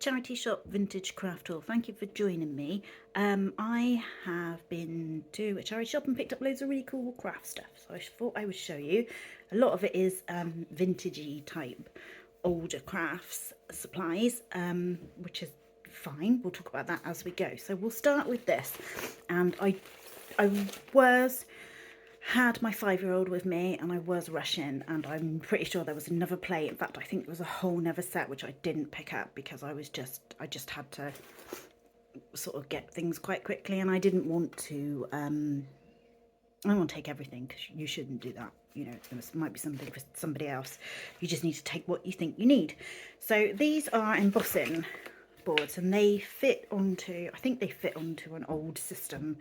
Charity shop vintage craft haul. Thank you for joining me. I have been to a charity shop and picked up loads of really cool craft stuff. So I thought I would show you. A lot of it is vintagey type older crafts supplies, which is fine. We'll talk about that as we go. So we'll start with this. And I had my 5-year-old with me and I was rushing, and I'm pretty sure there was another plate. In fact, I think there was a whole nother set which I didn't pick up because I just had to sort of get things quite quickly, and I didn't want to I don't want to take everything because you shouldn't do that. You know, there might be something for somebody else. You just need to take what you think you need. So these are embossing boards, and they fit onto, I think they fit onto an old system.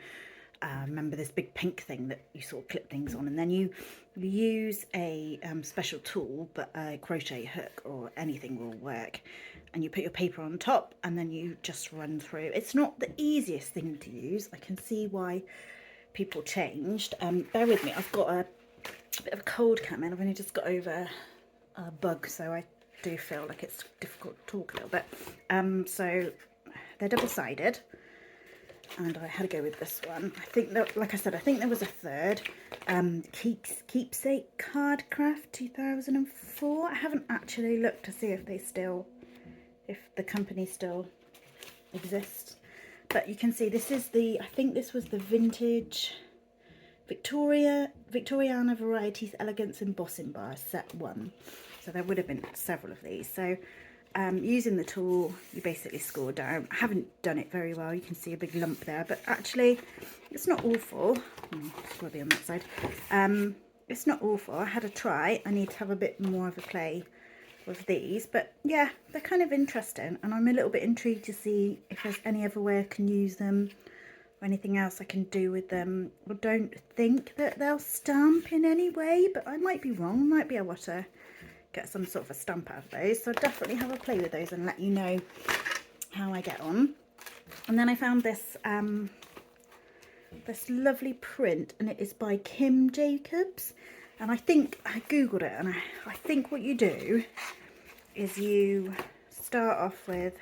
Remember this big pink thing that you sort of clip things on, and then you use a special tool, but a crochet hook or anything will work, and you put your paper on top and then you just run through. It's not the easiest thing to use. I can see why people changed. Bear with me, I've got a bit of a cold coming. I've only just got over a bug, so I do feel like it's difficult to talk a little bit. So they're double-sided, and I had to go with this one. I think that, like I said, I think there was a third. Keepsake Card Craft 2004. I haven't actually looked to see if the company still exists. But you can see this is I think this was the vintage Victoriana Varieties Elegance Embossing Bar set 1. So there would have been several of these. So using the tool, you basically score down. I haven't done it very well. You can see a big lump there, but actually it's not awful. It's got to be on that side. It's not awful. I had a try. I need to have a bit more of a play with these, but yeah, they're kind of interesting, and I'm a little bit intrigued to see if there's any other way I can use them or anything else I can do with them. I don't think that they'll stamp in any way, but I might be wrong. I might be able to get some sort of a stamp out of those, so I'll definitely have a play with those and let you know how I get on. And then I found this this lovely print, and it is by Kim Jacobs, and I think I googled it, and I think what you do is you start off with,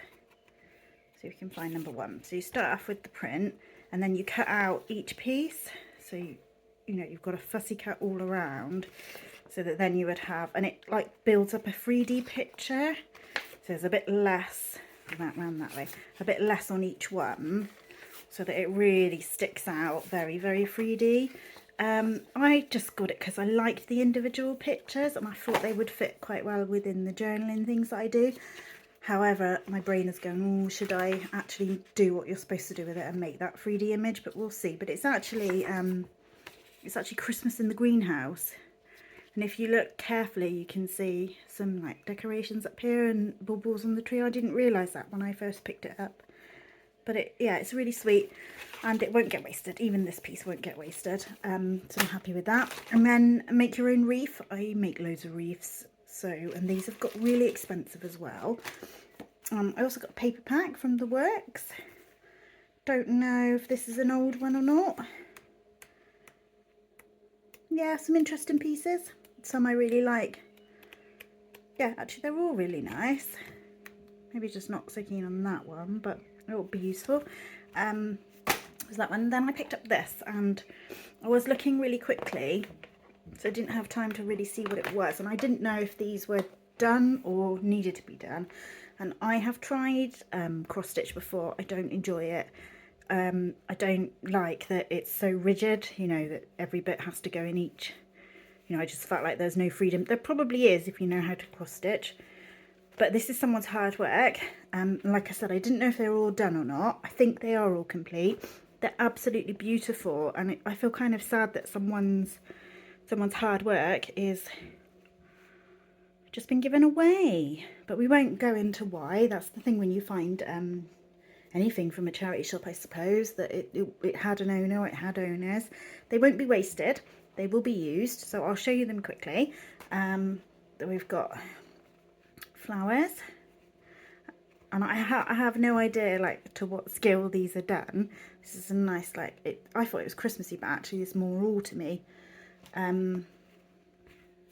see if you can find number 1. So you start off with the print, and then you cut out each piece, so you know you've got a fussy cut all around, so that then you would have, and it like builds up a 3D picture. So there's a bit less, round that way, a bit less on each one, so that it really sticks out very, very 3D. I just got it because I liked the individual pictures, and I thought they would fit quite well within the journaling things that I do. However, my brain is going, oh, should I actually do what you're supposed to do with it and make that 3D image? But we'll see. But it's actually Christmas in the greenhouse. And if you look carefully, you can see some like decorations up here and baubles on the tree. I didn't realise that when I first picked it up. But yeah, it's really sweet, and it won't get wasted. Even this piece won't get wasted. So I'm happy with that. And then make your own wreath. I make loads of wreaths. So, and these have got really expensive as well. I also got a paper pack from The Works. Don't know if this is an old one or not. Yeah, some interesting pieces. Some I really like. Yeah, actually they're all really nice. Maybe just not so keen on that one, but it will be useful. Was that one. Then I picked up this, and I was looking really quickly, so I didn't have time to really see what it was, and I didn't know if these were done or needed to be done. And I have tried cross stitch before. I don't enjoy it. I don't like that it's so rigid, you know, that every bit has to go in each. You know, I just felt like there's no freedom. There probably is if you know how to cross stitch. But this is someone's hard work. Like I said, I didn't know if they were all done or not. I think they are all complete. They're absolutely beautiful, and I feel kind of sad that someone's hard work is just been given away. But we won't go into why. That's the thing when you find anything from a charity shop, I suppose, that it had an owner or it had owners. They won't be wasted. They will be used. So I'll show you them quickly. We've got flowers, and I have no idea like to what scale these are done. This is a nice, like, I thought it was Christmassy, but actually it's more autumny.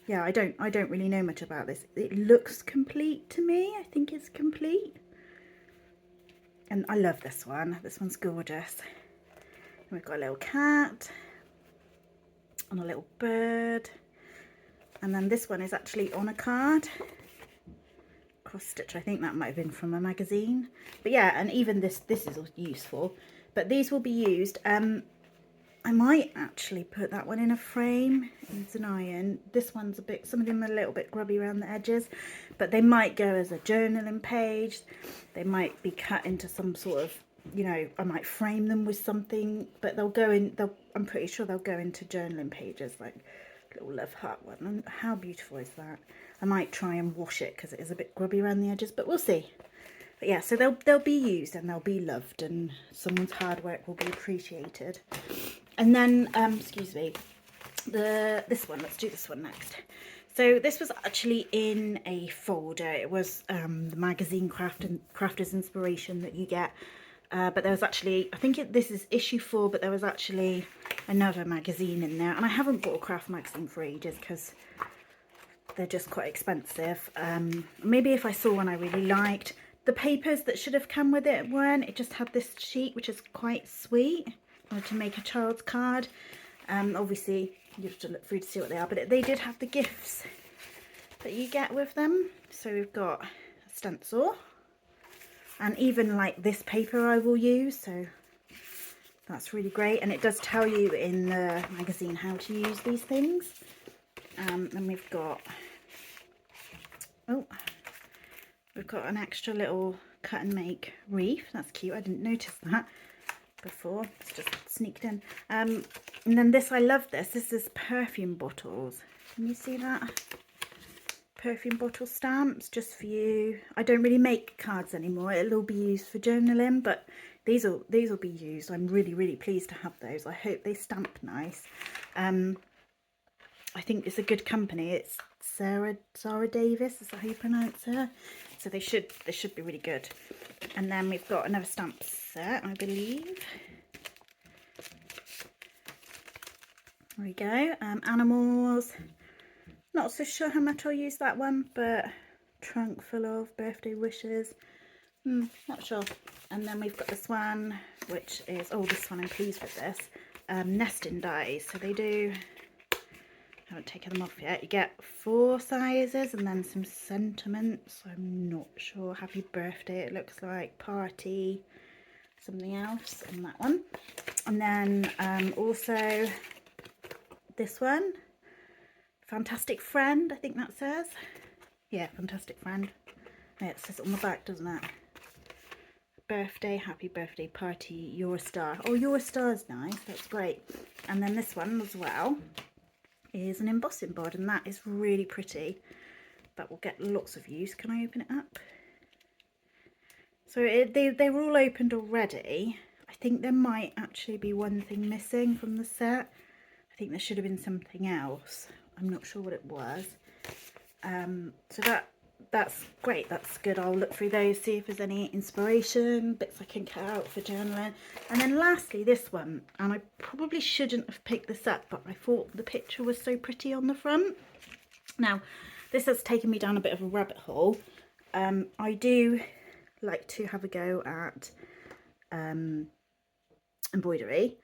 Yeah, I don't really know much about this. It looks complete to me. I think it's complete. And I love this one. This one's gorgeous. And we've got a little cat and a little bird. And then this one is actually on a card. Cross stitch. I think that might have been from a magazine. But yeah, and even this is useful. But these will be used. I might actually put that one in a frame. It's an iron. This one's a bit, some of them are a little bit grubby around the edges, but they might go as a journaling page. They might be cut into some sort of, you know, I might frame them with something, but they'll go in, I'm pretty sure they'll go into journaling pages, like little love heart one. And how beautiful is that? I might try and wash it because it is a bit grubby around the edges, but we'll see. But yeah, so they'll be used and they'll be loved, and someone's hard work will be appreciated. And then, excuse me, this one, let's do this one next. So this was actually in a folder. It was the magazine Crafters Inspiration that you get. But there was actually, I think this is issue 4, but there was actually another magazine in there. And I haven't bought a craft magazine for ages because they're just quite expensive. Maybe if I saw one I really liked. The papers that should have come with it weren't. It just had this sheet, which is quite sweet. I wanted to make a child's card. Obviously, you have to look through to see what they are, but they did have the gifts that you get with them. So we've got a stencil, and even like this paper I will use, so that's really great. And it does tell you in the magazine how to use these things. And we've got, we've got an extra little cut and make wreath. That's cute. I didn't notice that before. It's just sneaked in. And then this, I love this. This is perfume bottles. Can you see that? Perfume bottle stamps just for you. I don't really make cards anymore. It'll all be used for journaling, but these will be used. I'm really pleased to have those. I hope they stamp nice. I think it's a good company. It's Sarah Davis, is that how you pronounce her? So they should be really good. And then we've got another stamp set, I believe. There we go. Animals. Not so sure how much I'll use that one, but trunk full of birthday wishes. Not sure. And then we've got this one, which is, this one, I'm pleased with this. Nesting dies. So they do, I haven't taken them off yet. You get 4 sizes and then some sentiments. I'm not sure. Happy birthday, it looks like. Party, something else on that one. And then also this one, Fantastic Friend, I think that says. Yeah, Fantastic Friend. Yeah, it says it on the back, doesn't it? Birthday, happy birthday, party, you're a star. Oh, you're a star is nice. That's great. And then this one as well is an embossing board, and that is really pretty. That will get lots of use. Can I open it up? So they were all opened already. I think there might actually be one thing missing from the set. I think there should have been something else. I'm not sure what it was. So that's great. That's good. I'll look through those, see if there's any inspiration, bits I can cut out for journaling. And then lastly, this one. And I probably shouldn't have picked this up, but I thought the picture was so pretty on the front. Now, this has taken me down a bit of a rabbit hole. I do like to have a go at embroidery.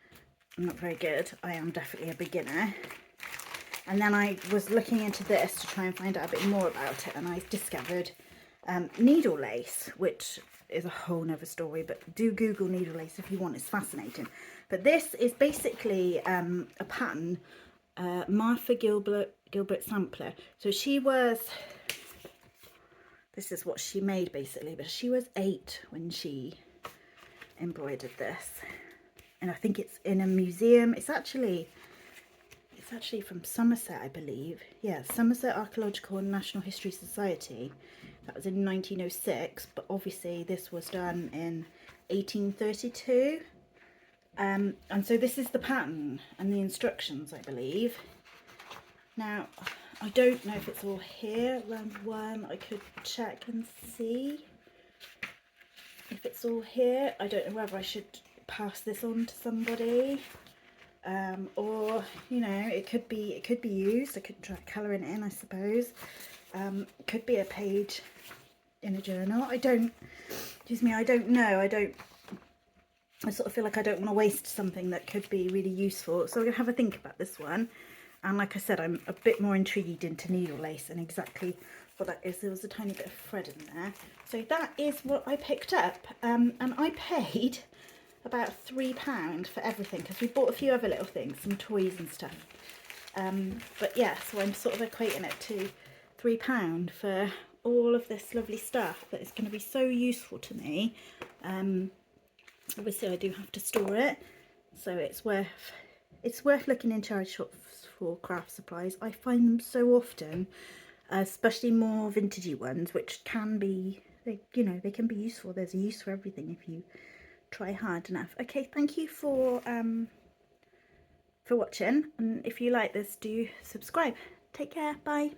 I'm not very good. I am definitely a beginner. And then I was looking into this to try and find out a bit more about it, and I discovered needle lace, which is a whole nother story, but do Google needle lace if you want. It's fascinating. But this is basically a pattern, Martha Gilbert Sampler. So she was, this is what she made basically, but she was 8 when she embroidered this. And I think it's in a museum. It's actually from Somerset, I believe. Yeah, Somerset Archaeological and National History Society. That was in 1906, but obviously this was done in 1832. And so this is the pattern and the instructions, I believe. Now, I don't know if it's all here. Round 1, I could check and see if it's all here. I don't know whether I should pass this on to somebody. Or, you know, it could be used. I could try colouring it in, I suppose. It could be a page in a journal. I don't, excuse me, I don't know. I sort of feel like I don't want to waste something that could be really useful. So I'm going to have a think about this one. And like I said, I'm a bit more intrigued into needle lace and exactly what that is. There was a tiny bit of thread in there. So that is what I picked up. And I paid about £3 for everything because we bought a few other little things, some toys and stuff. But yeah, so I'm sort of equating it to £3 for all of this lovely stuff that is going to be so useful to me. Obviously I do have to store it, so it's worth looking in charity shops for craft supplies. I find them so often, especially more vintagey ones, which can be, you know, they can be useful. There's a use for everything if you try hard enough. Okay, thank you for watching, and if you like this, do subscribe. Take care, bye.